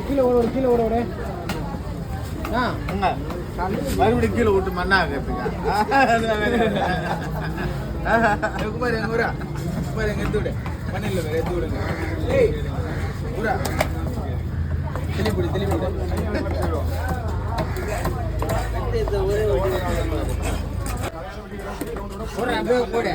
கீழே ஓட கீழே ஓட மறுபடியும் கீழே விட்டு மண்ணா குமார் எங்க ஊரா குமார் எங்க எடுத்து விடு மண்ணில் வேற எடுத்து விடுங்க ஊரா தெளிப்புடி தெளிப்புடி போட